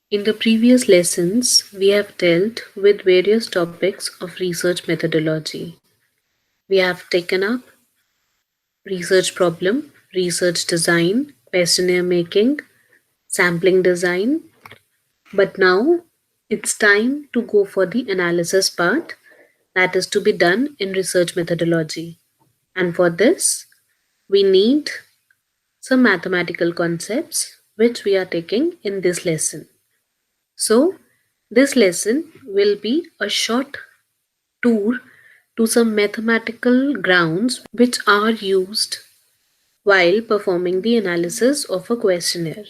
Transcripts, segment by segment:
In the previous lessons, we have dealt with various topics of research methodology. We have taken up research problem, research design, questionnaire making, sampling design, but now it's time to go for the analysis part that is to be done in research methodology. And for this, we need some mathematical concepts which we are taking in this lesson. So, this lesson will be a short tour to some mathematical grounds which are used while performing the analysis of a questionnaire.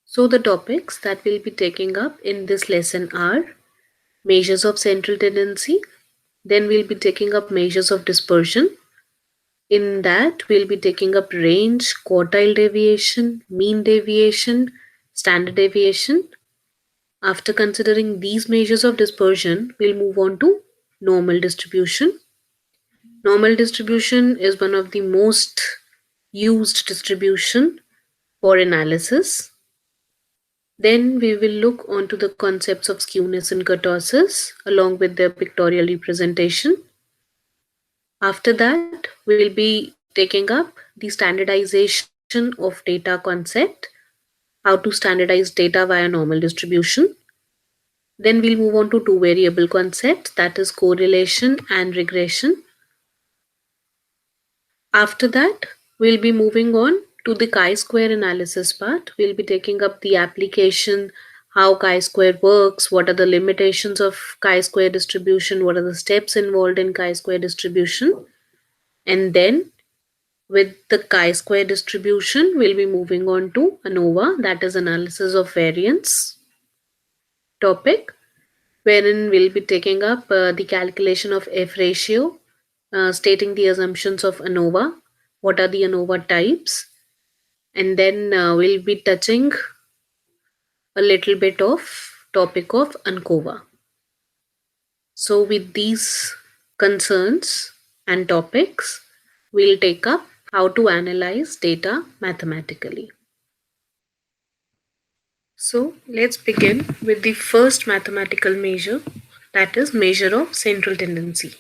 So, the topics that we'll be taking up in this lesson are measures of central tendency, then we'll be taking up measures of dispersion. In that, we'll be taking up range, quartile deviation, mean deviation, standard deviation. After considering these measures of dispersion, we'll move on to normal distribution. Normal distribution is one of the most used distribution for analysis. Then we will look onto the concepts of skewness and kurtosis along with their pictorial representation. After that, we'll be taking up the standardization of data concept, how to standardize data via normal distribution. Then we'll move on to two variable concepts, that is correlation and regression. After that, we'll be moving on to the chi-square analysis part. We'll be taking up the application, how chi-square works, what are the limitations of chi-square distribution, what are the steps involved in chi-square distribution. And then with the chi-square distribution, we'll be moving on to ANOVA, that is analysis of variance topic, wherein we'll be taking up the calculation of F ratio, stating the assumptions of ANOVA, what are the ANOVA types, and then we'll be touching a little bit of topic of ANCOVA. So with these concerns and topics, we'll take up how to analyze data mathematically. So let's begin with the first mathematical measure, that is measure of central tendency.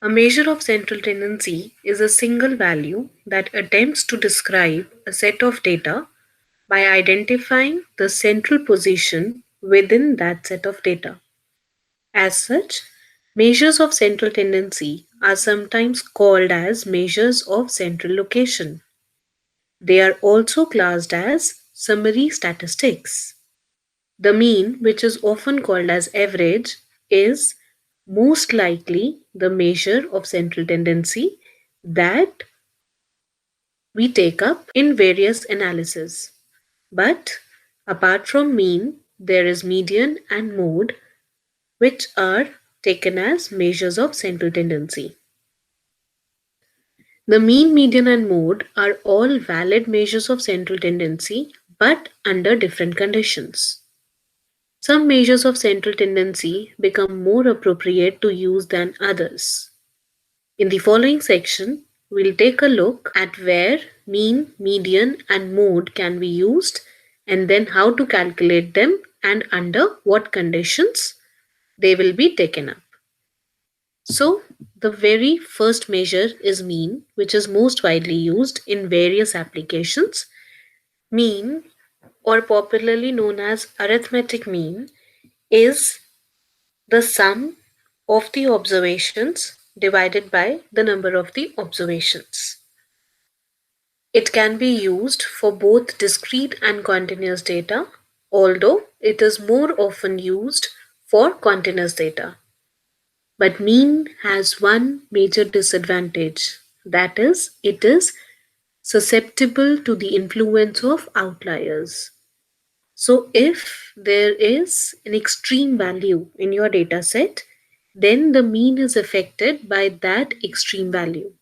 A measure of central tendency is a single value that attempts to describe a set of data by identifying the central position within that set of data. As such, measures of central tendency are sometimes called as measures of central location. They are also classed as summary statistics. The mean, which is often called as average, is most likely the measure of central tendency that we take up in various analyses. But apart from mean, there is median and mode, which are taken as measures of central tendency. The mean, median, and mode are all valid measures of central tendency, but under different conditions. Some measures of central tendency become more appropriate to use than others. In the following section, we'll take a look at where mean, median, and mode can be used, and then how to calculate them and under what conditions they will be taken up. So, the very first measure is mean, which is most widely used in various applications. Mean, or popularly known as arithmetic mean, is the sum of the observations divided by the number of the observations. It can be used for both discrete and continuous data, although it is more often used for continuous data. But mean has one major disadvantage, that is, it is susceptible to the influence of outliers. So, if there is an extreme value in your data set, then the mean is affected by that extreme value.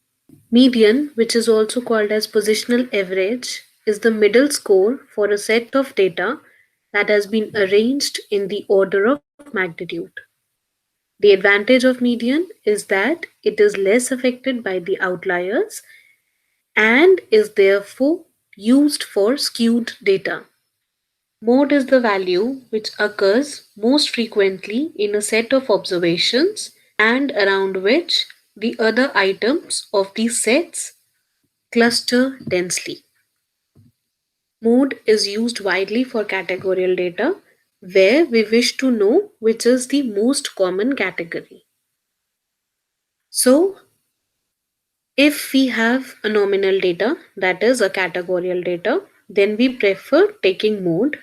Median, which is also called as positional average, is the middle score for a set of data that has been arranged in the order of magnitude. The advantage of median is that it is less affected by the outliers and is therefore used for skewed data. Mode is the value which occurs most frequently in a set of observations and around which the other items of these sets cluster densely. Mode is used widely for categorical data where we wish to know which is the most common category. So, if we have a nominal data, that is a categorical data, then we prefer taking mode.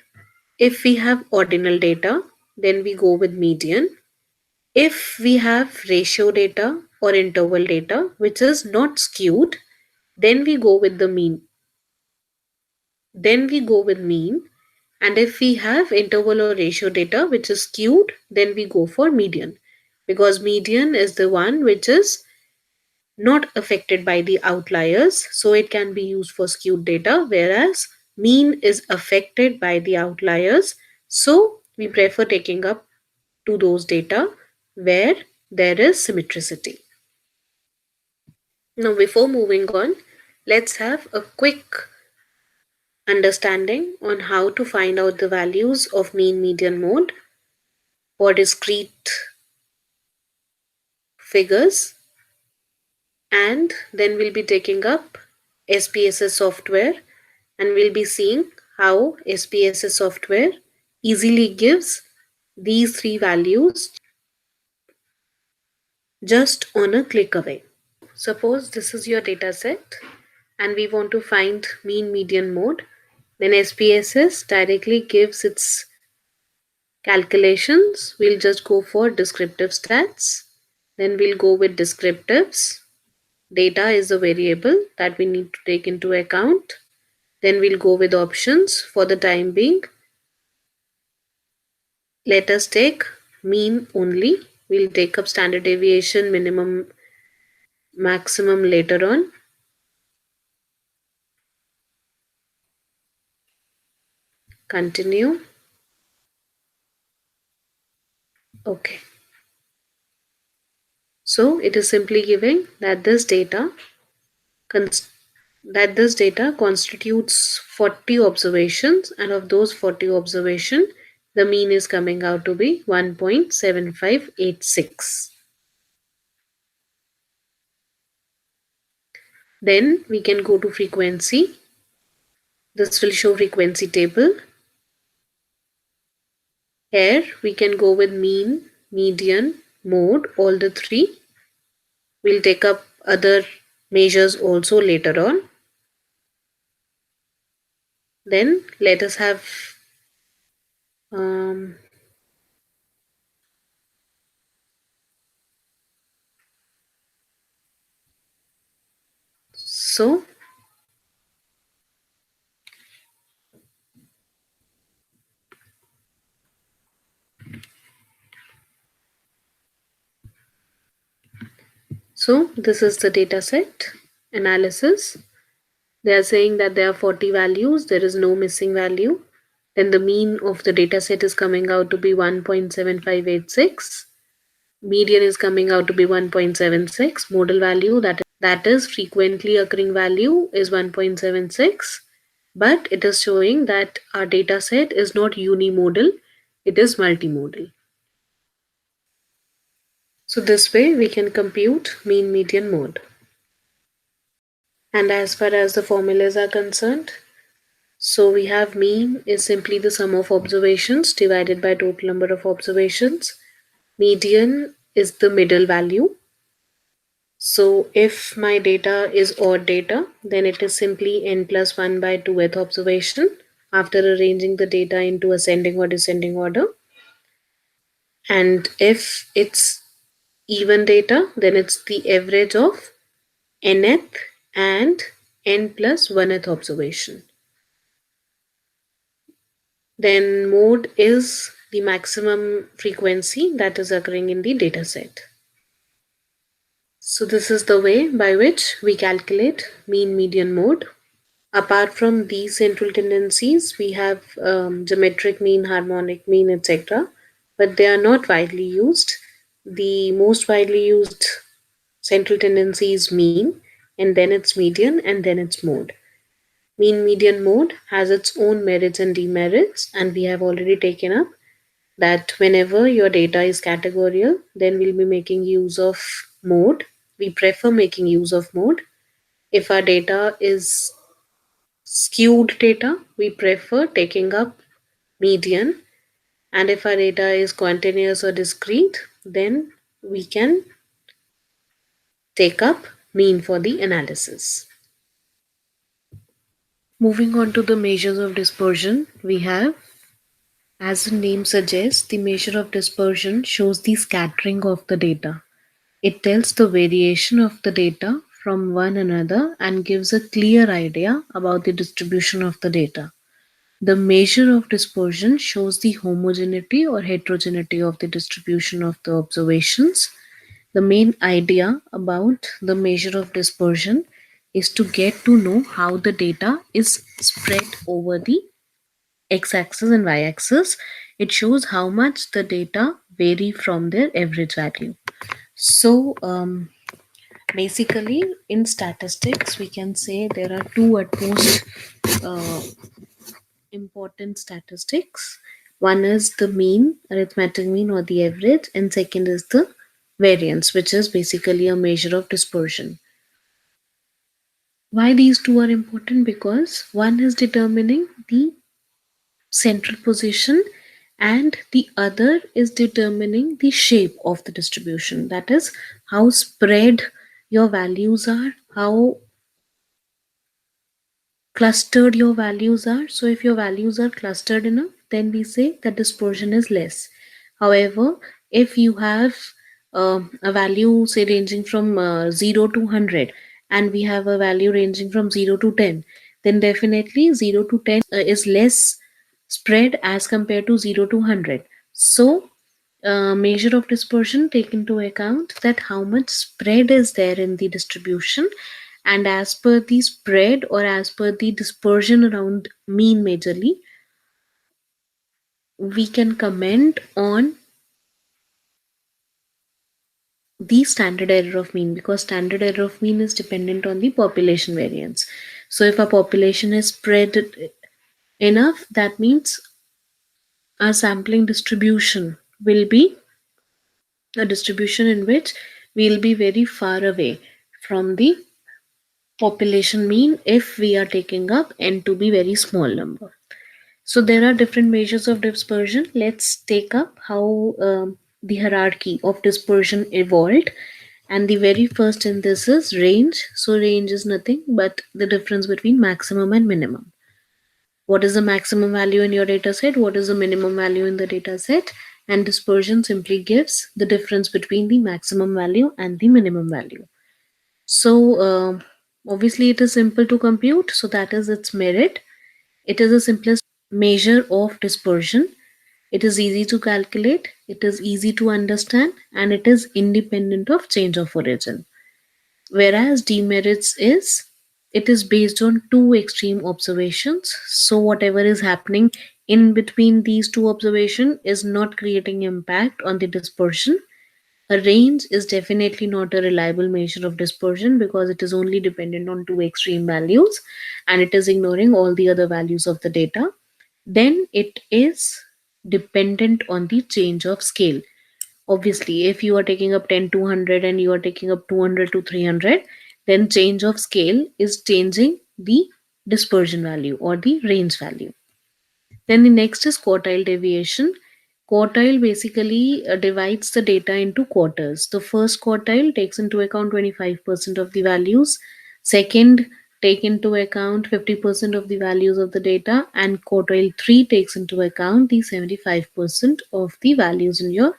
If we have ordinal data, then we go with median. If we have ratio data or interval data, which is not skewed, then we go with the mean. Then we go with mean. And if we have interval or ratio data which is skewed, then we go for median. Because median is the one which is not affected by the outliers, so it can be used for skewed data, whereas mean is affected by the outliers, so we prefer taking up to those data where there is symmetricity. Now, before moving on, let's have a quick understanding on how to find out the values of mean, median, mode for discrete figures, and then we'll be taking up SPSS software and we'll be seeing how SPSS software easily gives these three values just on a click away. Suppose this is your data set and we want to find mean, median, mode, then SPSS directly gives its calculations. We'll just go for descriptive stats, then we'll go with descriptives. Data is a variable that we need to take into account. Then we'll go with options. For the time being, let us take mean only. We'll take up standard deviation, minimum, maximum later on. Continue. Okay. So it is simply giving that this data constitutes 40 observations, and of those 40 observations, the mean is coming out to be 1.7586. Then we can go to frequency. This will show frequency table. Here we can go with mean, median, mode, all the three. We'll take up other measures also later on. Then let us have so this is the data set analysis. They are saying that there are 40 values, there is no missing value. Then the mean of the data set is coming out to be 1.7586. Median is coming out to be 1.76. Modal value, that is frequently occurring value, is 1.76. But it is showing that our data set is not unimodal, it is multimodal. So this way we can compute mean, median, mode. And as far as the formulas are concerned, so we have mean is simply the sum of observations divided by total number of observations. Median is the middle value. So if my data is odd data, then it is simply n plus 1 by 2th observation after arranging the data into ascending or descending order. And if it's even data, then it's the average of nth and n plus 1th observation. Then mode is the maximum frequency that is occurring in the data set. So this is the way by which we calculate mean, median, mode. Apart from these central tendencies, we have geometric mean, harmonic mean, etc. But they are not widely used. The most widely used central tendency is mean, and then it's median, and then it's mode. Mean median mode has its own merits and demerits, and we have already taken up that whenever your data is categorical, then we'll be making use of mode. We prefer making use of mode. If our data is skewed data, we prefer taking up median. And if our data is continuous or discrete, then we can take up mean for the analysis. Moving on to the measures of dispersion, we have, as the name suggests, the measure of dispersion shows the scattering of the data. It tells the variation of the data from one another and gives a clear idea about the distribution of the data. The measure of dispersion shows the homogeneity or heterogeneity of the distribution of the observations. The main idea about the measure of dispersion is to get to know how the data is spread over the x-axis and y-axis. It shows how much the data vary from their average value. So basically in statistics we can say there are two at most uh, important statistics. One is the mean, arithmetic mean or the average, and second is the variance, which is basically a measure of dispersion. Why these two are important? Because one is determining the central position and the other is determining the shape of the distribution. That is how spread your values are, how clustered your values are. So if your values are clustered enough, then we say that dispersion is less. However, if you have a value say ranging from 0 to 100 and we have a value ranging from 0 to 10, then definitely 0 to 10 is less spread as compared to 0 to 100. So measure of dispersion take into account that how much spread is there in the distribution, and as per the spread or as per the dispersion around mean majorly, we can comment on the standard error of mean, because standard error of mean is dependent on the population variance. So if a population is spread enough, that means our sampling distribution will be a distribution in which we'll be very far away from the population mean if we are taking up n to be very small number. So there are different measures of dispersion. Let's take up how the hierarchy of dispersion evolved. And the very first in this is range. So range is nothing but the difference between maximum and minimum. What is the maximum value in your data set? What is the minimum value in the data set? And dispersion simply gives the difference between the maximum value and the minimum value. So obviously it is simple to compute. So that is its merit. It is the simplest measure of dispersion. It is easy to calculate, it is easy to understand, and it is independent of change of origin. Whereas demerits is, it is based on two extreme observations. So whatever is happening in between these two observations is not creating impact on the dispersion. A range is definitely not a reliable measure of dispersion because it is only dependent on two extreme values and it is ignoring all the other values of the data. Then it is dependent on the change of scale. Obviously, if you are taking up 10 to 100 and you are taking up 200 to 300, then change of scale is changing the dispersion value or the range value. Then the next is quartile deviation. Quartile basically divides the data into quarters. The first quartile takes into account 25% of the values. Second, take into account 50% of the values of the data. And quartile 3 takes into account the 75% of the values in your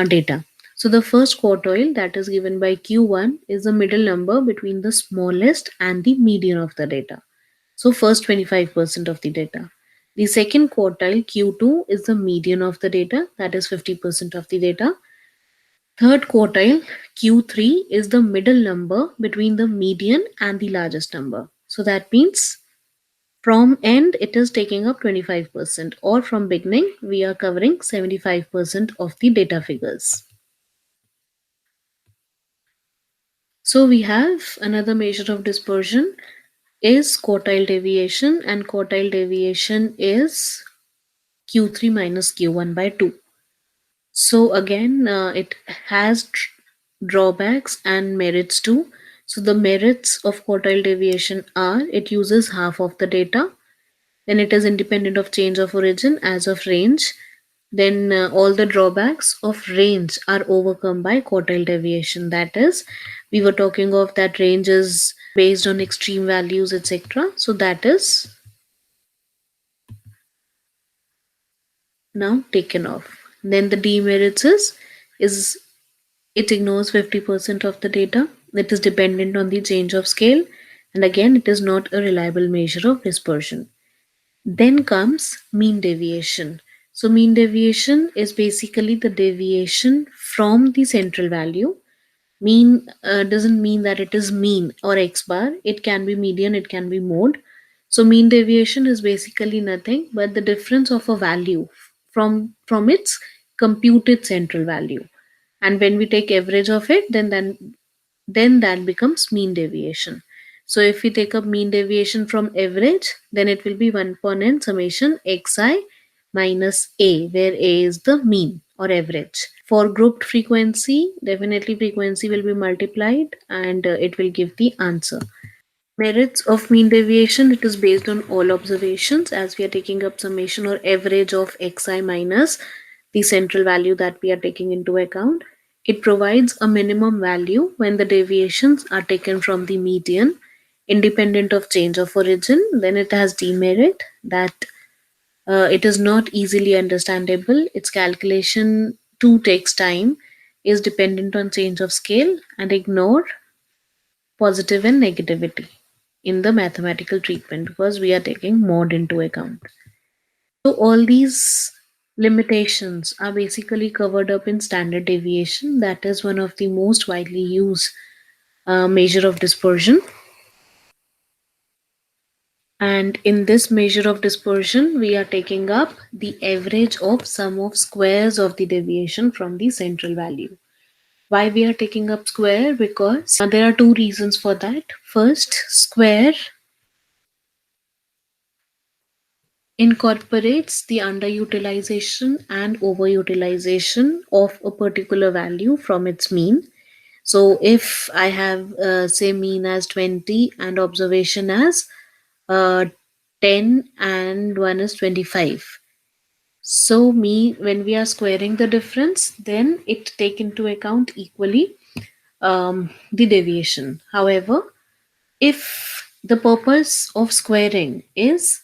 data. So the first quartile that is given by Q1 is the middle number between the smallest and the median of the data. So first 25% of the data. The second quartile Q2 is the median of the data, that is 50% of the data. Third quartile Q3 is the middle number between the median and the largest number. So that means from end it is taking up 25%, or from beginning we are covering 75% of the data figures. So we have another measure of dispersion, is quartile deviation, and quartile deviation is Q3 minus Q1 by 2. So again, it has drawbacks and merits too. So the merits of quartile deviation are it uses half of the data, then it is independent of change of origin as of range, then all the drawbacks of range are overcome by quartile deviation. That is, we were talking of that range is based on extreme values, etc. So that is now taken off. Then the demerits is it ignores 50% of the data. It is dependent on the change of scale, and again, it is not a reliable measure of dispersion. Then comes mean deviation. So, mean deviation is basically the deviation from the central value. Mean doesn't mean that it is mean or x bar, it can be median, it can be mode. So, mean deviation is basically nothing but the difference of a value from its computed central value. And when we take average of it, then that becomes mean deviation. So if we take up mean deviation from average, then it will be 1 upon n summation xi minus a, where a is the mean or average. For grouped frequency, definitely frequency will be multiplied and it will give the answer. Merits of mean deviation, it is based on all observations as we are taking up summation or average of xi minus the central value that we are taking into account. It provides a minimum value when the deviations are taken from the median independent of change of origin. Then it has demerit that it is not easily understandable. Its calculation too takes time, is dependent on change of scale, and ignore positive and negativity in the mathematical treatment because we are taking mode into account. So all these limitations are basically covered up in standard deviation. That is one of the most widely used measure of dispersion. And in this measure of dispersion, we are taking up the average of sum of squares of the deviation from the central value. Why we are taking up square? Because there are two reasons for that. First, square incorporates the underutilization and overutilization of a particular value from its mean. So if I have say mean as 20 and observation as uh, 10 and one is 25. So me when we are squaring the difference, then it take into account equally the deviation. However, if the purpose of squaring is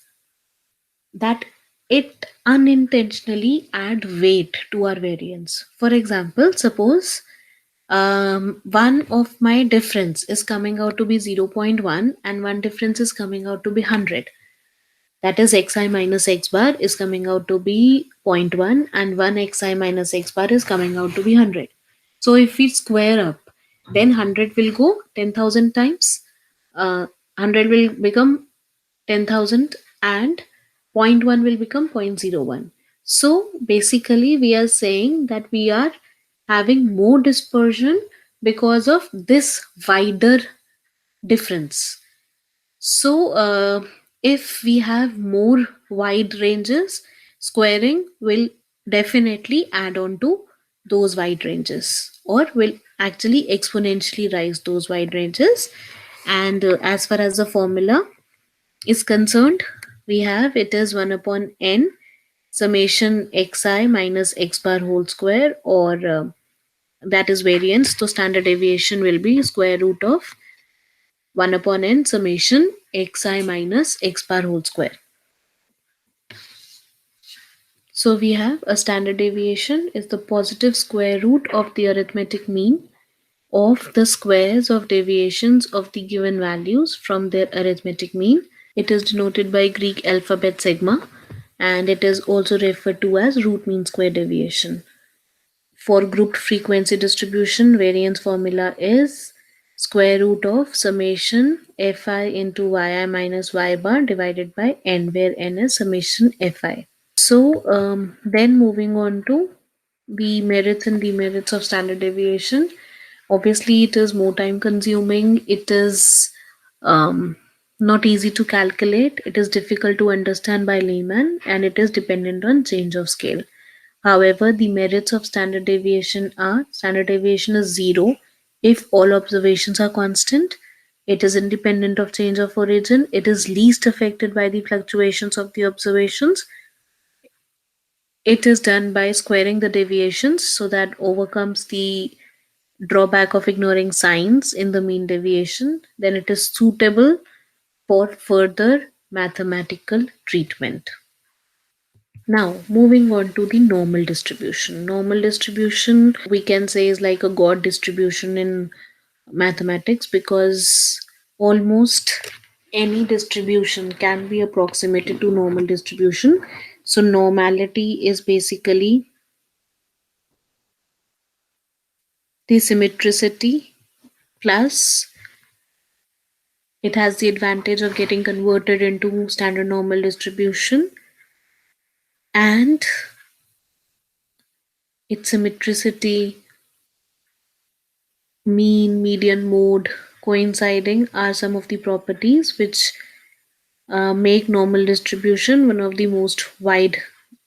that it unintentionally add weight to our variance. For example, suppose one of my difference is coming out to be 0.1 and one difference is coming out to be 100. That is xi minus x bar is coming out to be zero point 0.1 and 1 xi minus x bar is coming out to be 100. So if we square up, then 100 will go 10,000 times. 100 will become 10,000 and zero point 0.1 will become 0.01. So basically we are saying that we are having more dispersion because of this wider difference. So if we have more wide ranges, squaring will definitely add on to those wide ranges or will actually exponentially rise those wide ranges. And as far as the formula is concerned, we have it is 1 upon n summation xi minus x bar whole square, or that is variance. So standard deviation will be square root of 1 upon n summation xi minus x bar whole square. So we have a standard deviation is the positive square root of the arithmetic mean of the squares of deviations of the given values from their arithmetic mean. It is denoted by Greek alphabet sigma, and it is also referred to as root mean square deviation. For grouped frequency distribution, variance formula is square root of summation fi into yi minus y bar divided by n, where n is summation fi. So then moving on to the merits and demerits of standard deviation. Obviously, it is more time consuming. It is Not easy to calculate, it is difficult to understand by layman, and it is dependent on change of scale. However, the merits of standard deviation are: standard deviation is zero if all observations are constant, it is independent of change of origin, it is least affected by the fluctuations of the observations, it is done by squaring the deviations so that overcomes the drawback of ignoring signs in the mean deviation, then it is suitable for further mathematical treatment. Now, moving on to the normal distribution. Normal distribution, we can say, is like a God distribution in mathematics because almost any distribution can be approximated to normal distribution. So, normality is basically the symmetricity plus it has the advantage of getting converted into standard normal distribution, and its symmetricity, mean, median, mode coinciding are some of the properties which make normal distribution one of the most wide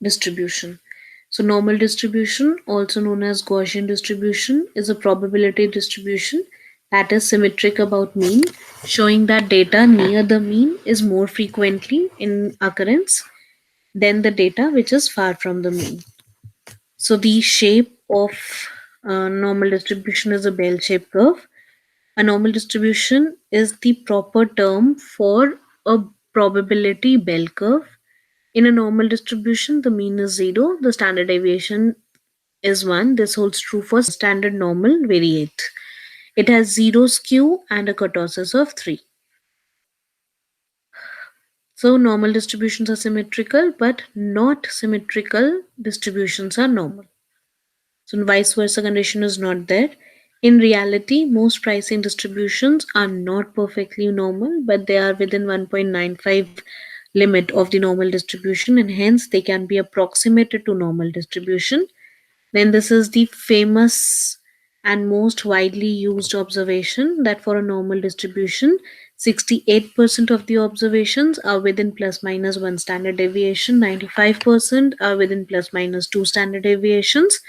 distribution. So normal distribution, also known as Gaussian distribution, is a probability distribution that is symmetric about mean, showing that data near the mean is more frequently in occurrence than the data which is far from the mean. So the shape of normal distribution is a bell-shaped curve. A normal distribution is the proper term for a probability bell curve. In a normal distribution, the mean is 0, the standard deviation is 1. This holds true for standard normal variate. It has 0 skew and a kurtosis of 3. So normal distributions are symmetrical, but not symmetrical distributions are normal. So vice versa condition is not there. In reality, most pricing distributions are not perfectly normal, but they are within 1.95 limit of the normal distribution, and hence they can be approximated to normal distribution. Then this is the famous and most widely used observation that for a normal distribution, 68% of the observations are within plus minus 1 standard deviation, 95% are within plus minus 2 standard deviations,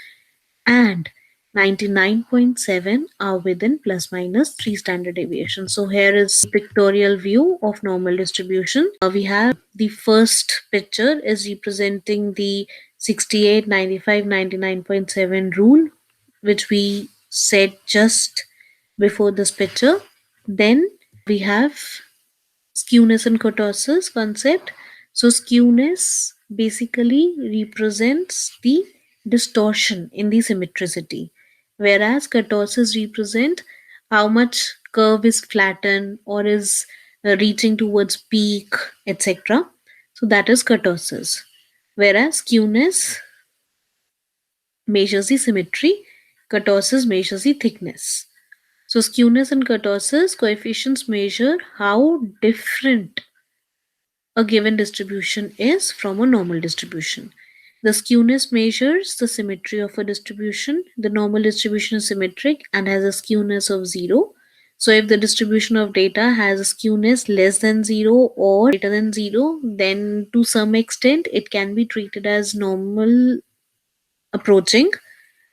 and 99.7 are within plus minus 3 standard deviations. So here is pictorial view of normal distribution. We have the first picture is representing the 68, 95, 99.7 rule, which we said just before this picture. Then we have skewness and kurtosis concept. So skewness basically represents the distortion in the symmetricity, whereas kurtosis represent how much curve is flattened or is reaching towards peak, etc. So that is kurtosis. Whereas skewness measures the symmetry, kurtosis measures the thickness. So skewness and kurtosis coefficients measure how different a given distribution is from a normal distribution. The skewness measures the symmetry of a distribution. The normal distribution is symmetric and has a skewness of 0. So if the distribution of data has a skewness less than 0 or greater than 0, then to some extent it can be treated as normal approaching.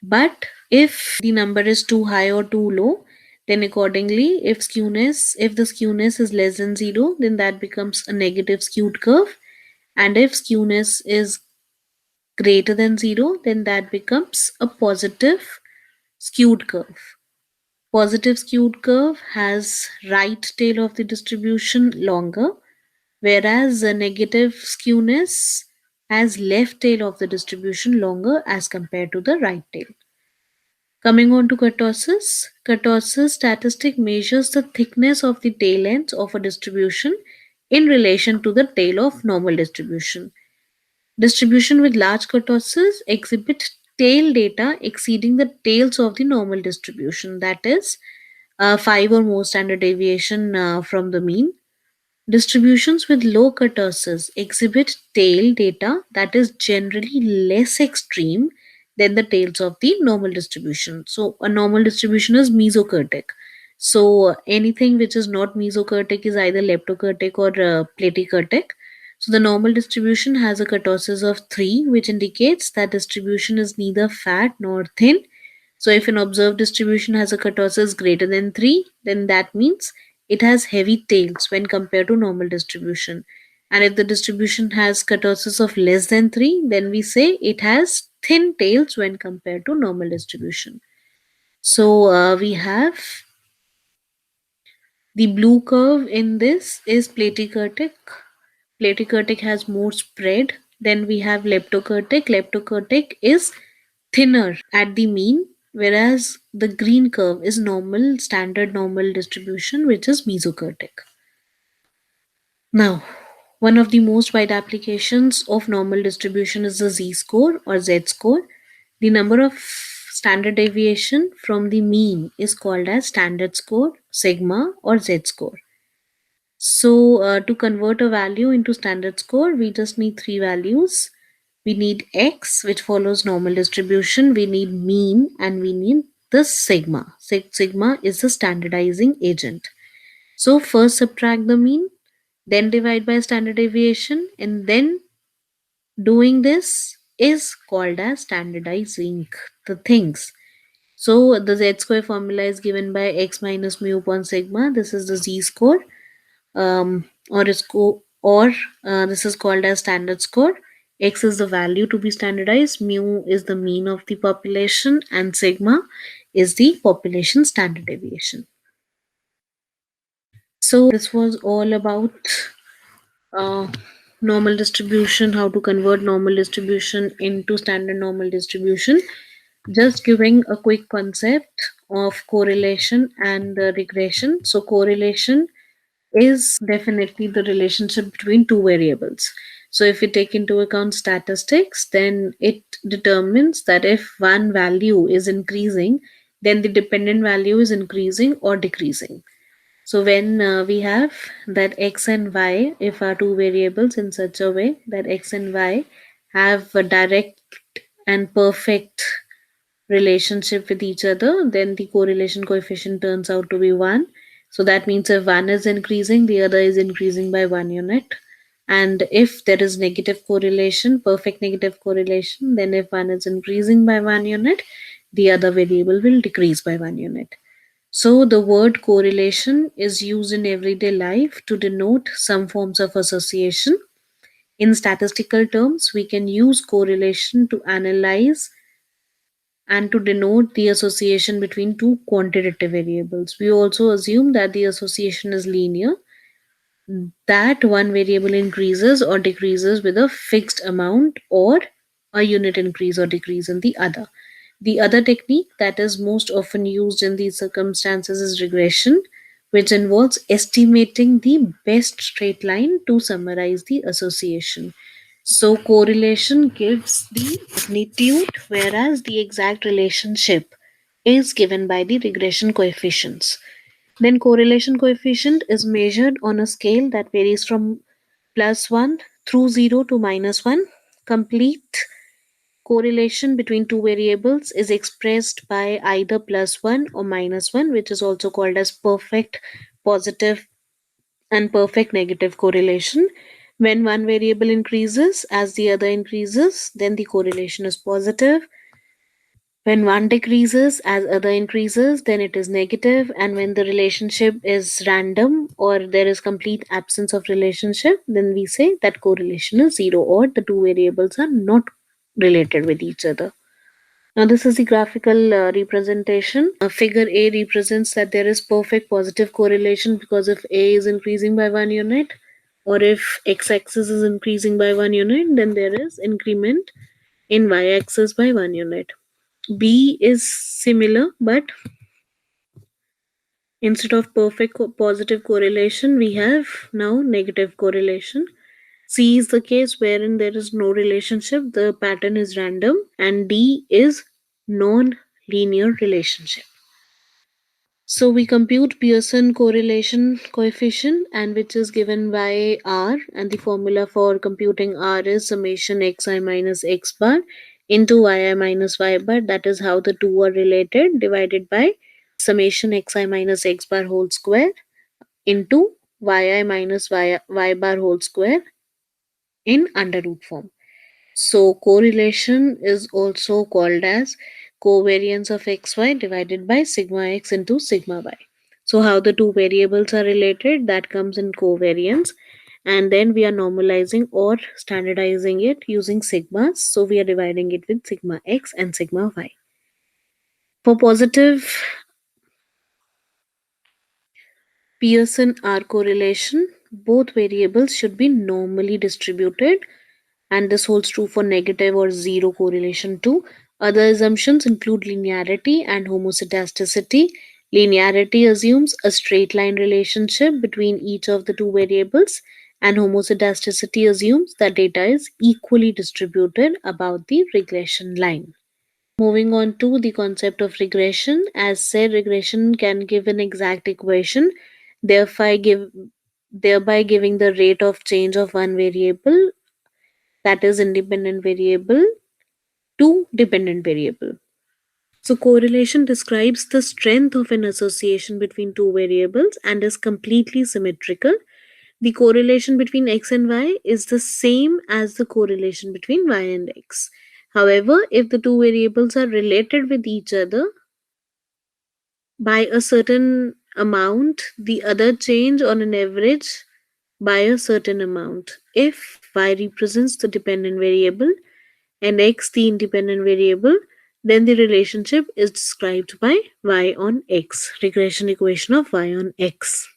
But if the number is too high or too low, then accordingly, if the skewness is less than 0, then that becomes a negative skewed curve. And if skewness is greater than 0, then that becomes a positive skewed curve. Positive skewed curve has right tail of the distribution longer, whereas the negative skewness has left tail of the distribution longer as compared to the right tail. Coming on to kurtosis, kurtosis statistic measures the thickness of the tail ends of a distribution in relation to the tail of normal distribution. Distribution with large kurtosis exhibit tail data exceeding the tails of the normal distribution, that is, 5 or more standard deviation from the mean. Distributions with low kurtosis exhibit tail data that is generally less extreme than the tails of the normal distribution. So a normal distribution is mesokurtic. So anything which is not mesokurtic is either leptokurtic or platykurtic. So the normal distribution has a kurtosis of 3, which indicates that distribution is neither fat nor thin. So if an observed distribution has a kurtosis greater than 3, then that means it has heavy tails when compared to normal distribution. And if the distribution has kurtosis of less than 3, then we say it has thin tails when compared to normal distribution. So we have the blue curve in this is platykurtic. Platykurtic has more spread. Then we have leptokurtic. Leptokurtic is thinner at the mean, whereas the green curve is normal, standard normal distribution, which is mesokurtic. Now, one of the most wide applications of normal distribution is the z score or z score. The number of standard deviation from the mean is called as standard score, sigma, or z score. So, to convert a value into standard score, we just need three values. We need x, which follows normal distribution, we need mean, and we need the sigma. Sigma is the standardizing agent. So, first subtract the mean, then divide by standard deviation, and then doing this is called as standardizing the things. So, the z square formula is given by x minus mu upon sigma. This is the z score, or a score, or this is called as standard score. X is the value to be standardized, mu is the mean of the population, and sigma is the population standard deviation. So this was all about uh, normal distribution, how to convert normal distribution into standard normal distribution. Just giving a quick concept of correlation and regression. So correlation is definitely the relationship between two variables. So if we take into account statistics, then it determines that if one value is increasing, then the dependent value is increasing or decreasing. So when we have that x and y, if our two variables in such a way that x and y have a direct and perfect relationship with each other, then the correlation coefficient turns out to be 1. So that means if one is increasing, the other is increasing by 1 unit. And if there is negative correlation, perfect negative correlation, then if one is increasing by 1 unit, the other variable will decrease by 1 unit. So the word correlation is used in everyday life to denote some forms of association. In statistical terms, we can use correlation to analyze and to denote the association between two quantitative variables. We also assume that the association is linear, that one variable increases or decreases with a fixed amount or a unit increase or decrease in the other. The other technique that is most often used in these circumstances is regression, which involves estimating the best straight line to summarize the association. So correlation gives the magnitude, whereas the exact relationship is given by the regression coefficients. Then correlation coefficient is measured on a scale that varies from +1 through 0 to -1. Complete correlation between two variables is expressed by either +1 or -1, which is also called as perfect positive and perfect negative correlation. When one variable increases as the other increases, then the correlation is positive. When one decreases as other increases, then it is negative. And when the relationship is random or there is complete absence of relationship, then we say that correlation is zero or the two variables are not related with each other. Now, this is the graphical representation. Figure A represents that there is perfect positive correlation because if A is increasing by 1 unit, or if x axis is increasing by 1 unit, then there is increment in y axis by 1 unit. B is similar, but instead of perfect positive correlation, we have now negative correlation. C is the case wherein there is no relationship, the pattern is random, and D is non-linear relationship. So we compute Pearson correlation coefficient, and which is given by R, and the formula for computing R is summation xi minus x bar into yi minus y bar. That is how the two are related, divided by summation xi minus x bar whole square into yi minus y bar whole square in under root form. So correlation is also called as covariance of xy divided by sigma x into sigma y. So how the two variables are related, that comes in covariance, and then we are normalizing or standardizing it using sigmas. So we are dividing it with sigma x and sigma y. For positive Pearson R correlation, both variables should be normally distributed, and this holds true for negative or zero correlation too. Other assumptions include linearity and homoscedasticity. Linearity assumes a straight line relationship between each of the two variables, and homoscedasticity assumes that data is equally distributed about the regression line. Moving on to the concept of regression, as said, regression can give an exact equation, thereby giving the rate of change of one variable, that is independent variable, to dependent variable. So correlation describes the strength of an association between two variables and is completely symmetrical. The correlation between x and y is the same as the correlation between y and x. However, if the two variables are related with each other by a certain amount, the other change on an average by a certain amount. If y represents the dependent variable and x the independent variable, then the relationship is described by y on x, regression equation of y on x.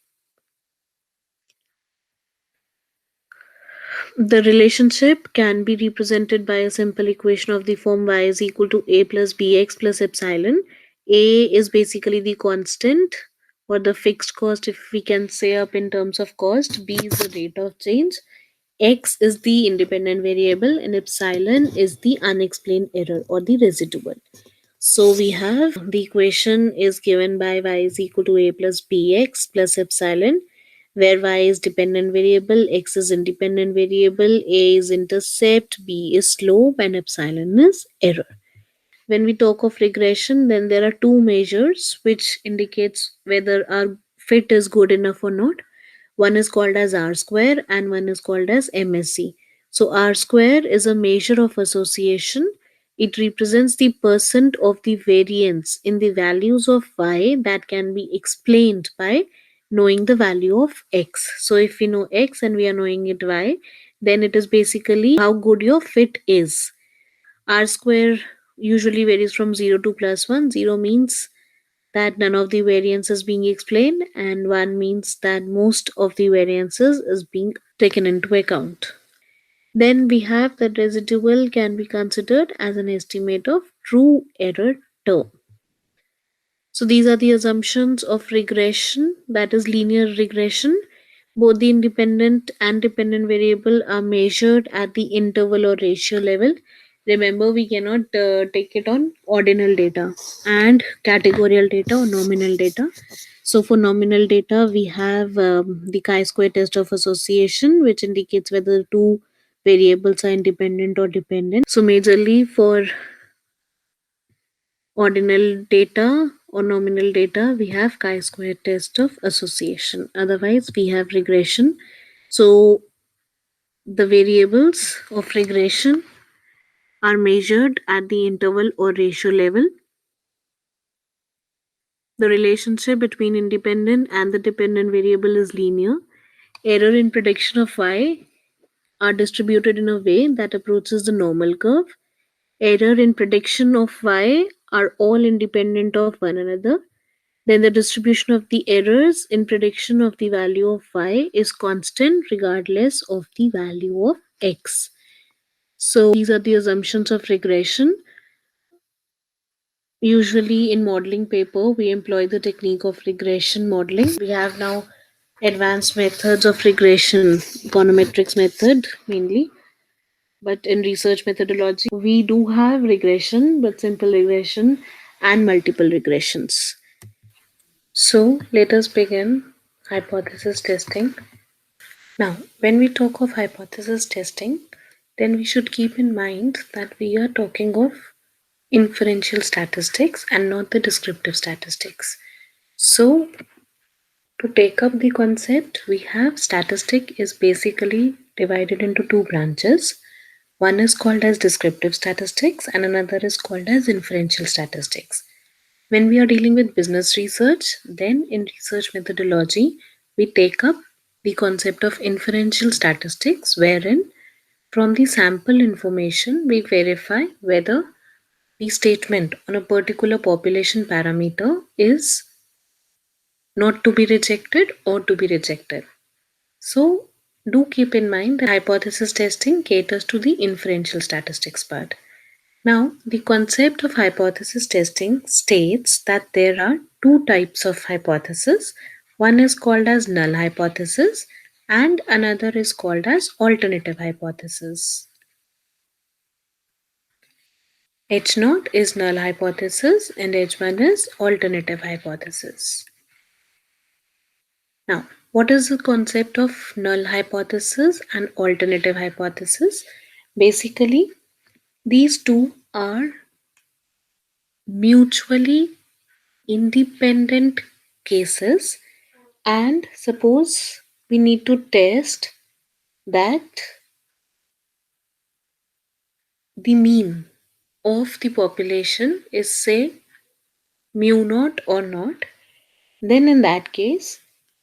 The relationship can be represented by a simple equation of the form y is equal to a plus bx plus epsilon. A is basically the constant or the fixed cost, if we can say up in terms of cost. B is the rate of change. X is the independent variable and epsilon is the unexplained error or the residual. So we have the equation is given by y is equal to a plus bx plus epsilon, where y is dependent variable, x is independent variable, a is intercept, b is slope, and epsilon is error. When we talk of regression, then there are two measures which indicates whether our fit is good enough or not. One is called as R square and one is called as MSE. So R square is a measure of association. It represents the percent of the variance in the values of y that can be explained by knowing the value of x. So if we know x and we are knowing it y, then it is basically how good your fit is. R square usually varies from 0 to plus 1. 0 means that none of the variance is being explained, and 1 means that most of the variances is being taken into account. Then we have that residual can be considered as an estimate of true error term. So these are the assumptions of regression, that is linear regression. Both the independent and dependent variable are measured at the interval or ratio level. Remember, we cannot take it on ordinal data and categorical data or nominal data. So for nominal data, we have the chi-square test of association, which indicates whether two variables are independent or dependent. So majorly for ordinal data or nominal data, we have chi-square test of association. Otherwise, we have regression. So the variables of regression are measured at the interval or ratio level. The relationship between independent and the dependent variable is linear. Error in prediction of y are distributed in a way that approaches the normal curve. Error in prediction of y are all independent of one another. Then the distribution of the errors in prediction of the value of y is constant regardless of the value of x. So these are the assumptions of regression. Usually in modeling paper, we employ the technique of regression modeling. We have now advanced methods of regression, econometrics method mainly. But in research methodology, we do have regression, but simple regression and multiple regressions. So let us begin hypothesis testing. Now, when we talk of hypothesis testing, then we should keep in mind that we are talking of inferential statistics and not the descriptive statistics. So, to take up the concept, we have statistic is basically divided into two branches. One is called as descriptive statistics and another is called as inferential statistics. When we are dealing with business research, then in research methodology, we take up the concept of inferential statistics, wherein from the sample information we verify whether the statement on a particular population parameter is not to be rejected or to be rejected. So, do keep in mind that hypothesis testing caters to the inferential statistics part. Now, the concept of hypothesis testing states that there are two types of hypothesis. One is called as null hypothesis and another is called as alternative hypothesis. H0 is null hypothesis and H1 is alternative hypothesis. Now, what is the concept of null hypothesis and alternative hypothesis? Basically, these two are mutually independent cases, and suppose we need to test that the mean of the population is say mu naught or not, then in that case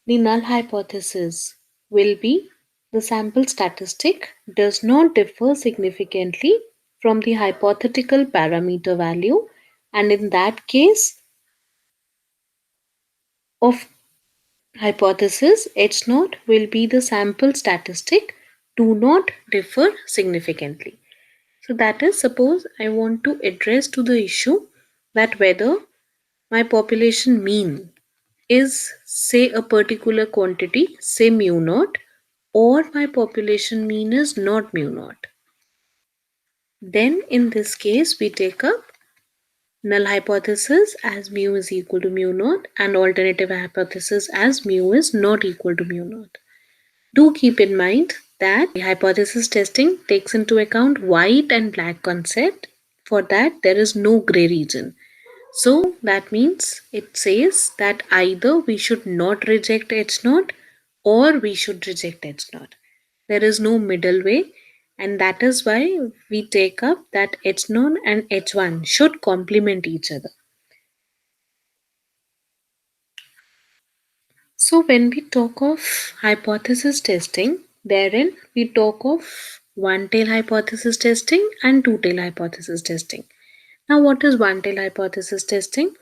the null hypothesis will be the sample statistic does not differ significantly from the hypothetical parameter value, and in that case of hypothesis H naught will be the sample statistic do not differ significantly. So that is, suppose I want to address to the issue that whether my population mean is say a particular quantity, say mu naught, or my population mean is not mu naught. Then in this case we take up null hypothesis as mu is equal to mu naught and alternative hypothesis as mu is not equal to mu naught. Do keep in mind that the hypothesis testing takes into account white and black concept. For that, there is no gray region. So that means it says that either we should not reject H naught or we should reject H naught. There is no middle way, and that is why we take up that H naught and H1 should complement each other. So, when we talk of hypothesis testing, therein we talk of one tail hypothesis testing and two tail hypothesis testing. Now, what is one tail hypothesis testing?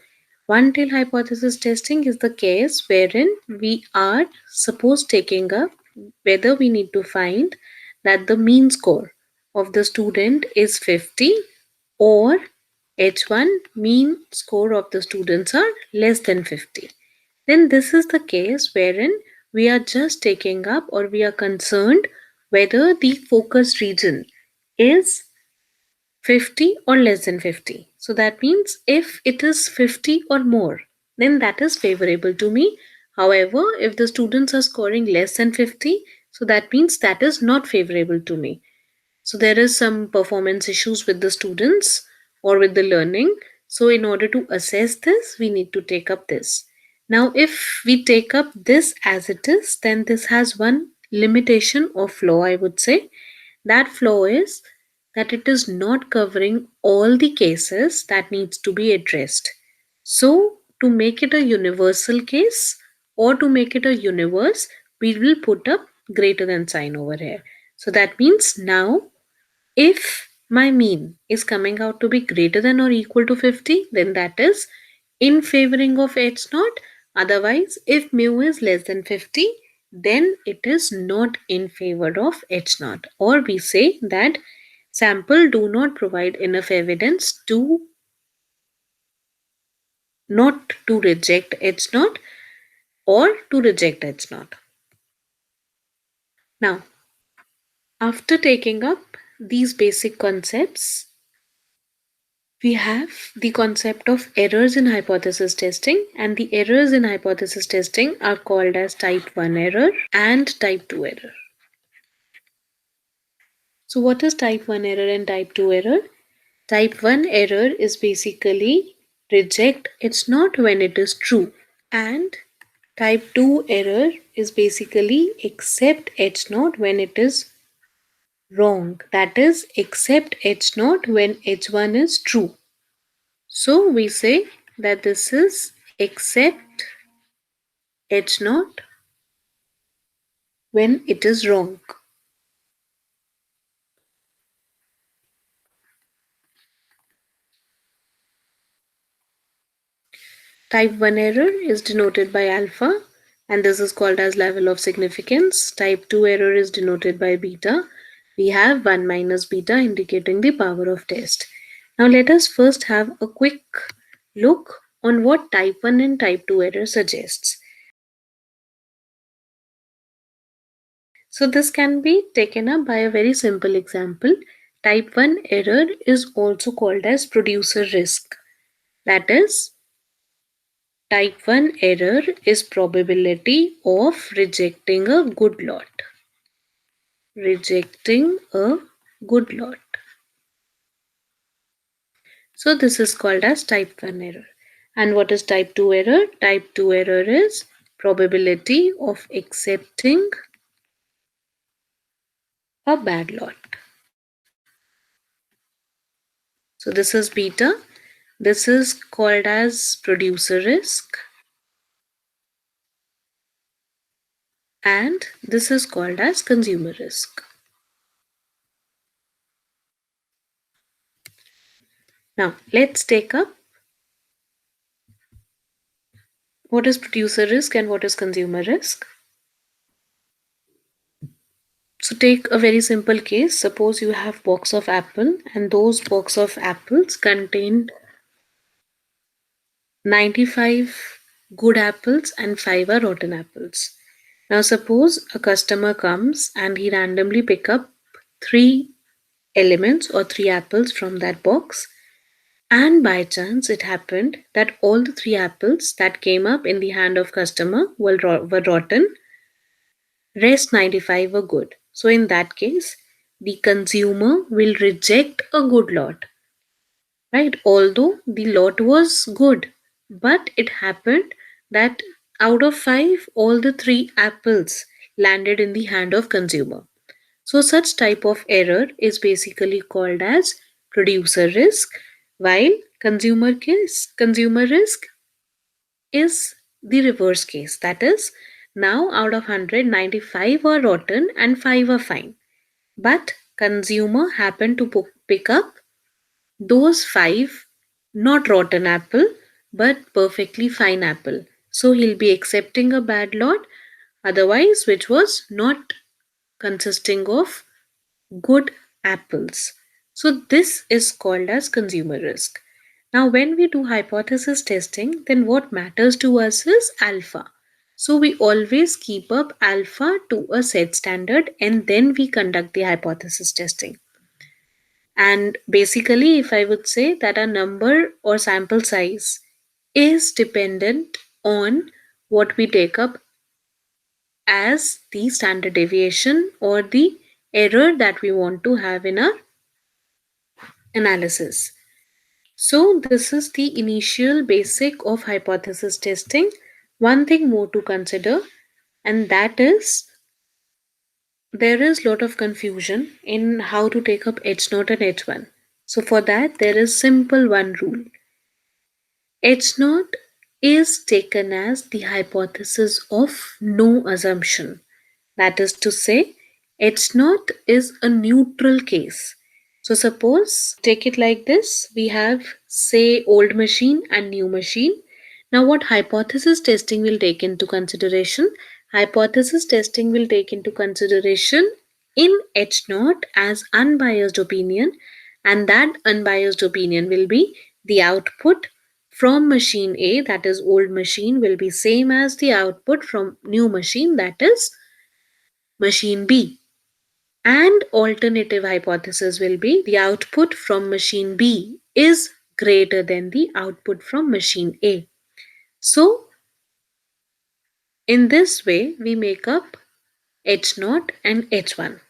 One tail hypothesis testing is the case wherein we are suppose taking up whether we need to find that the mean score of the student is 50 or H1 mean score of the students are less than 50. Then this is the case wherein we are just taking up or we are concerned whether the focus region is 50 or less than 50. So that means if it is 50 or more, then that is favorable to me. However, if the students are scoring less than 50, so that means that is not favorable to me. So there is some performance issues with the students or with the learning. So in order to assess this, we need to take up this. Now, if we take up this as it is, then this has one limitation or flaw, I would say. That flaw is that it is not covering all the cases that needs to be addressed. So, to make it a universal case or to make it a universe, we will put up greater than sign over here. So that means now if my mean is coming out to be greater than or equal to 50, then that is in favoring of H naught. Otherwise, if mu is less than 50, then it is not in favor of H naught. Or we say that sample do not provide enough evidence to not to reject H naught or to reject H naught. Now, after taking up these basic concepts, we have the concept of errors in hypothesis testing, and the errors in hypothesis testing are called as type 1 error and type 2 error. So what is type 1 error and type 2 error? Type 1 error is basically reject it's not when it is true. And type 2 error is basically accept H naught when it is wrong. That is, accept H naught when H1 is true. So we say that this is accept H naught when it is wrong. Type 1 error is denoted by alpha, and this is called as level of significance. Type 2 error is denoted by beta. We have 1 minus beta indicating the power of test. Now let us first have a quick look on what type 1 and type 2 error suggests. So this can be taken up by a very simple example. Type 1 error is also called as producer risk. That is, type 1 error is probability of rejecting a good lot. Rejecting a good lot. So this is called as type 1 error. And what is type 2 error? Type 2 error is probability of accepting a bad lot. So this is beta. This is called as producer risk. And this is called as consumer risk. Now let's take up what is producer risk and what is consumer risk. So take a very simple case. Suppose you have box of apple and those box of apples contain 95 good apples and 5 are rotten apples. Now suppose a customer comes and he randomly pick up 3 elements or 3 apples from that box, and by chance it happened that all the 3 apples that came up in the hand of customer were rotten, rest 95 were good. So in that case, the consumer will reject a good lot, right? Although the lot was good, but it happened that out of 5, all the 3 apples landed in the hand of consumer. So such type of error is basically called as producer risk, while consumer risk is the reverse case. That is, now out of 100, 95 are rotten and 5 are fine. But consumer happened to pick up those 5 not rotten apple but perfectly fine apple. So he'll be accepting a bad lot, otherwise which was not consisting of good apples. So this is called as consumer risk. Now when we do hypothesis testing, then what matters to us is alpha. So we always keep up alpha to a set standard and then we conduct the hypothesis testing. And basically, if I would say that a number or sample size is dependent on what we take up as the standard deviation or the error that we want to have in our analysis. So this is the initial basic of hypothesis testing. One thing more to consider, and that is there is lot of confusion in how to take up H0 and H1. So for that there is simple one rule. H0 is taken as the hypothesis of no assumption. That is to say, H0 is a neutral case. So suppose take it like this. We have say old machine and new machine. Now what hypothesis testing will take into consideration? Hypothesis testing will take into consideration in H0 as unbiased opinion, and that unbiased opinion will be the output from machine A, that is old machine, will be same as the output from new machine, that is machine B. And alternative hypothesis will be the output from machine B is greater than the output from machine A. So in this way we make up H0 and H1.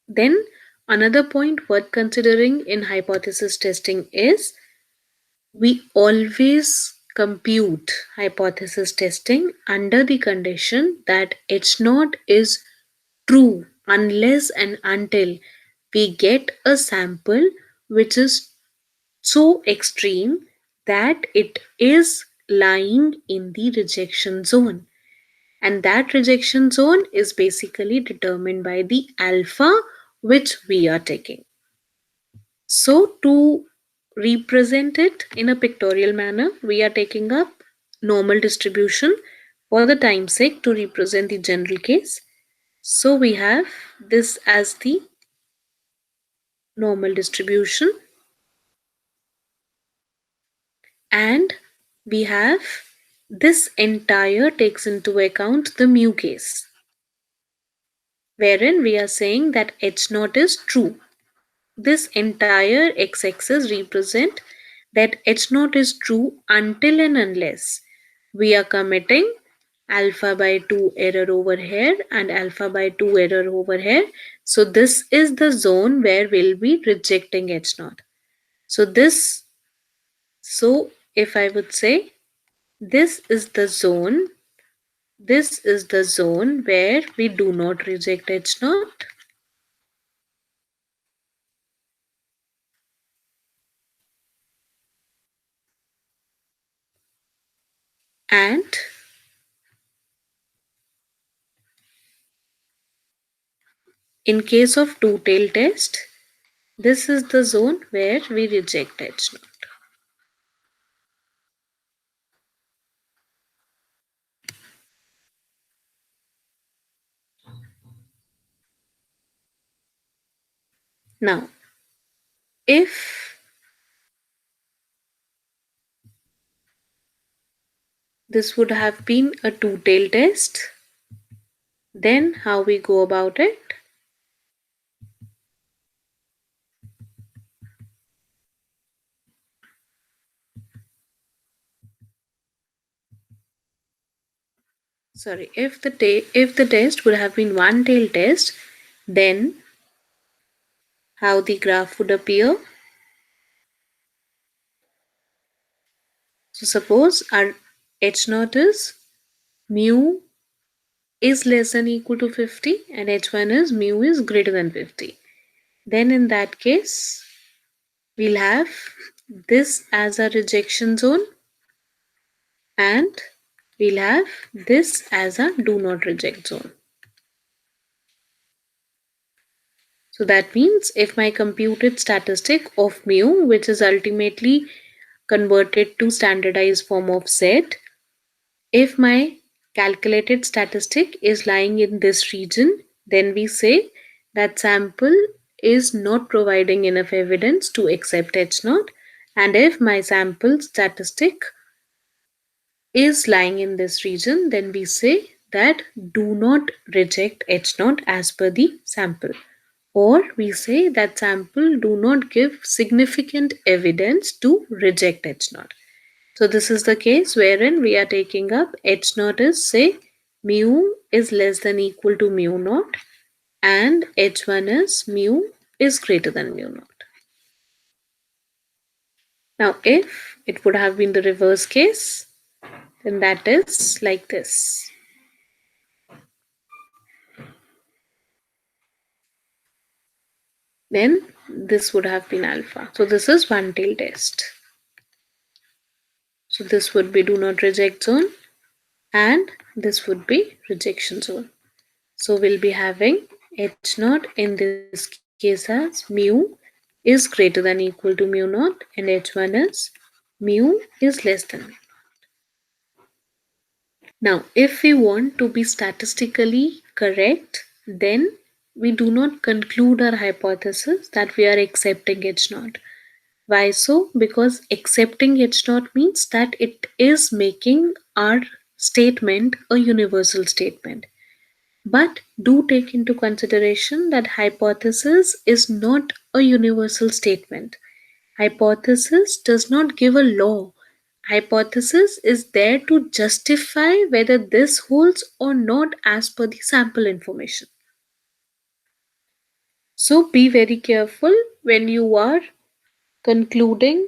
Then another point worth considering in hypothesis testing is we always compute hypothesis testing under the condition that H naught is true unless and until we get a sample which is so extreme that it is lying in the rejection zone. And that rejection zone is basically determined by the alpha which we are taking. So, to represent it in a pictorial manner, we are taking up normal distribution for the time sake to represent the general case. So, we have this as the normal distribution, and we have this entire takes into account the mu case, wherein we are saying that H naught is true. This entire x-axis represent that H naught is true until and unless we are committing alpha by 2 error over here and alpha by 2 error over here. So this is the zone where we'll be rejecting H naught. So if I would say this is the zone, this is the zone where we do not reject H naught, and in case of two-tailed test, this is the zone where we reject H naught. Now, if this would have been a two-tailed test, then how we go about it? Sorry, if the test would have been one-tailed test, then how the graph would appear? So suppose our H naught is mu is less than equal to 50 and H1 is mu is greater than 50. Then in that case, we'll have this as a rejection zone and we'll have this as a do not reject zone. So that means if my computed statistic of mu, which is ultimately converted to standardized form of Z, if my calculated statistic is lying in this region, then we say that sample is not providing enough evidence to accept H naught. And if my sample statistic is lying in this region, then we say that do not reject H naught as per the sample. Or we say that sample do not give significant evidence to reject H naught. So this is the case wherein we are taking up H naught is say mu is less than equal to mu naught and H1 is mu is greater than mu naught. Now if it would have been the reverse case, then that is like this. Then this would have been alpha. So this is one tail test. So this would be do not reject zone and this would be rejection zone. So we'll be having H naught in this case as mu is greater than equal to mu naught and H1 is mu is less than mu. Now if we want to be statistically correct, then we do not conclude our hypothesis that we are accepting H naught. Why so? Because accepting H naught means that it is making our statement a universal statement. But do take into consideration that hypothesis is not a universal statement. Hypothesis does not give a law. Hypothesis is there to justify whether this holds or not as per the sample information. So be very careful when you are concluding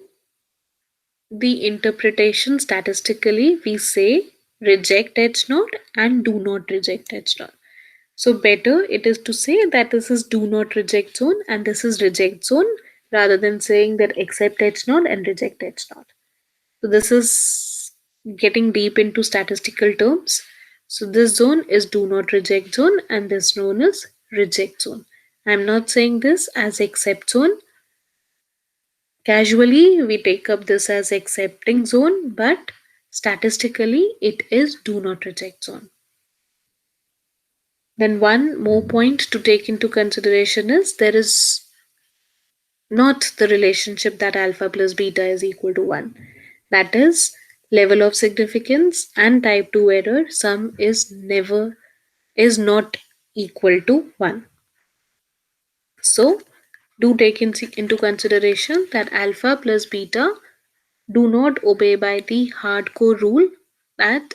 the interpretation statistically, we say reject H naught and do not reject H naught. So better it is to say that this is do not reject zone and this is reject zone rather than saying that accept H naught and reject H naught. So this is getting deep into statistical terms. So this zone is do not reject zone and this zone is reject zone. I'm not saying this as accept zone. Casually, we take up this as accepting zone, but statistically, it is do not reject zone. Then, one more point to take into consideration is there is not the relationship that alpha plus beta is equal to 1. That is, level of significance and type 2 error sum is not equal to 1. So, do take into consideration that alpha plus beta do not obey by the hardcore rule that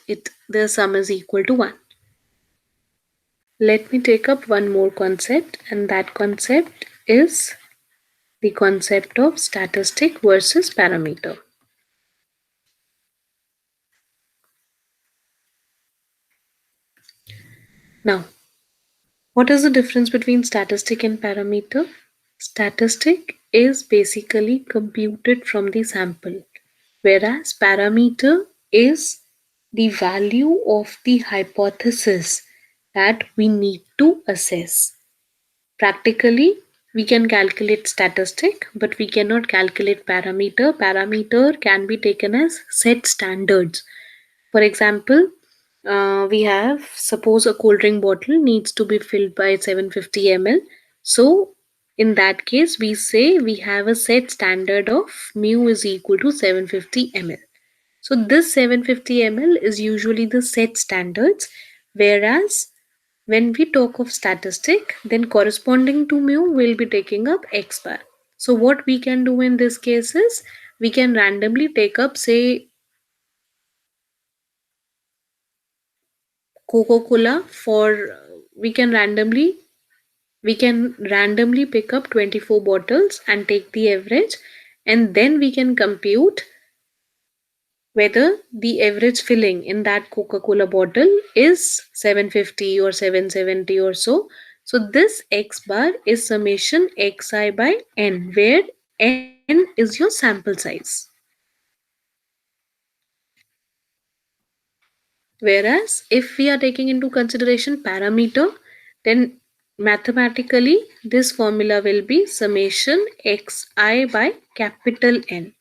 the sum is equal to 1. Let me take up one more concept, and that concept is the concept of statistic versus parameter. Now, what is the difference between statistic and parameter? Statistic is basically computed from the sample, whereas parameter is the value of the hypothesis that we need to assess. Practically, we can calculate statistic, but we cannot calculate parameter. Parameter can be taken as set standards. For example, we have suppose a cold drink bottle needs to be filled by 750 ml. So, in that case, we say we have a set standard of mu is equal to 750 ml. So, this 750 ml is usually the set standards, whereas when we talk of statistic, then corresponding to mu will be taking up x bar. So what we can do in this case is we can randomly take up, say, Coca-Cola for we can randomly pick up 24 bottles and take the average, and then we can compute whether the average filling in that Coca-Cola bottle is 750 or 770 or so. So this x bar is summation xi by n, where n is your sample size. Whereas if we are taking into consideration parameter, then mathematically this formula will be summation xi by capital N,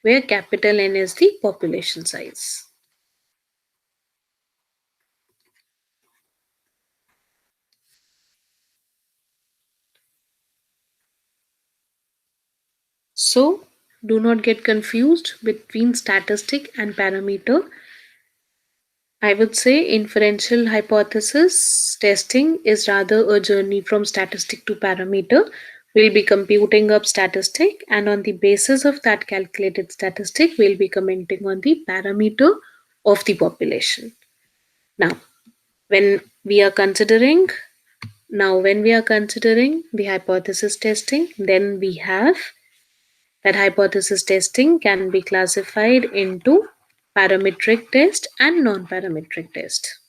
where capital N is the population size. So, do not get confused between statistic and parameter. I would say inferential hypothesis testing is rather a journey from statistic to parameter. We'll be computing up statistic, and on the basis of that calculated statistic, we'll be commenting on the parameter of the population. Now, when we are considering when we are considering the hypothesis testing, then we have that hypothesis testing can be classified into parametric test and non-parametric test.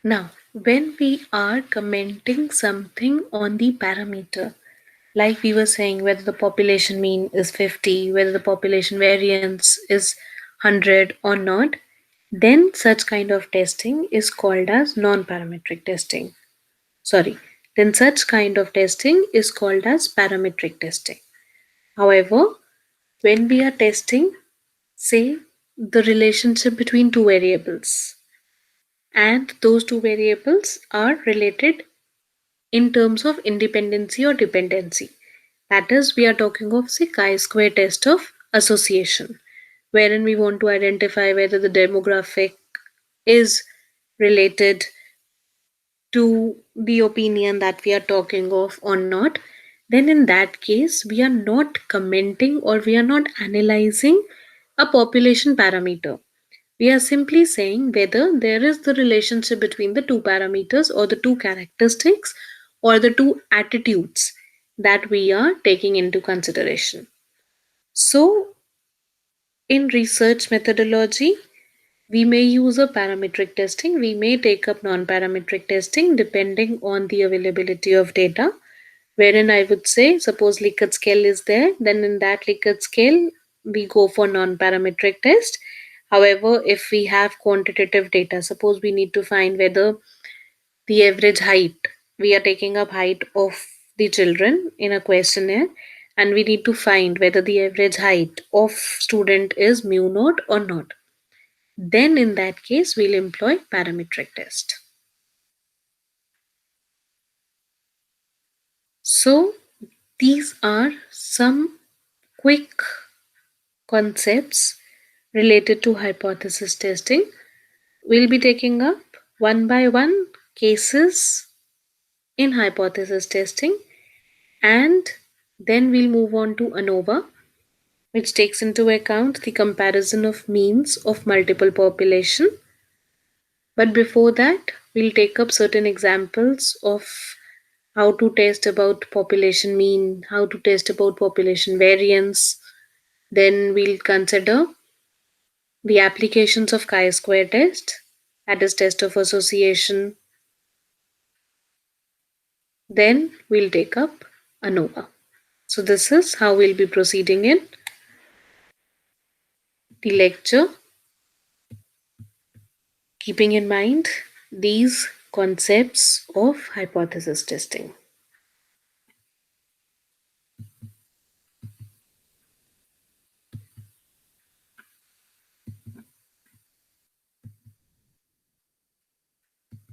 Now, when we are commenting something on the parameter, like we were saying, whether the population mean is 50, whether the population variance is 100 or not, then such kind of testing is called as non-parametric testing. Sorry, then such kind of testing is called as parametric testing. However, when we are testing, say, the relationship between two variables, and those two variables are related in terms of independency or dependency. That is, we are talking of, say, chi-square test of association, wherein we want to identify whether the demographic is related to the opinion that we are talking of or not, then in that case, we are not commenting or we are not analyzing a population parameter. We are simply saying whether there is the relationship between the two parameters or the two characteristics or the two attitudes that we are taking into consideration. So, in research methodology, we may use a parametric testing, we may take up non parametric testing depending on the availability of data. Wherein I would say, suppose Likert scale is there, then in that Likert scale, we go for non parametric test. However, if we have quantitative data, suppose we need to find whether the average height, we are taking up height of the children in a questionnaire, and we need to find whether the average height of student is mu naught or not, then in that case we'll employ parametric test. So these are some quick concepts related to hypothesis testing. We'll be taking up one by one cases in hypothesis testing, and then we'll move on to ANOVA, which takes into account the comparison of means of multiple population. But before that, we'll take up certain examples of how to test about population mean, how to test about population variance. Then we'll consider the applications of chi-square test, that is test of association. Then we'll take up ANOVA. So this is how we'll be proceeding in the lecture, keeping in mind these concepts of hypothesis testing.